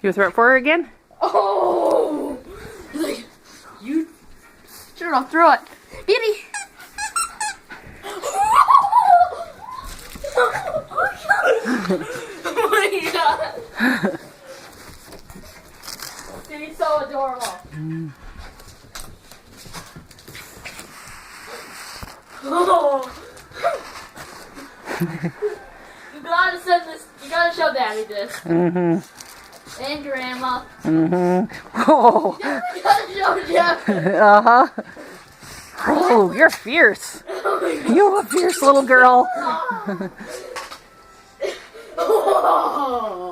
You throw it for her again? Oh! He's like, you. Sure, I'll throw it. Kitty! Oh my god! He's so adorable. Oh. You gotta send this. You gotta show Daddy this. Mm-hmm. And Grandma. Mm-hmm. Oh. You gotta show Jeff. Uh-huh. Oh, you're fierce. You're a fierce little girl. Oh.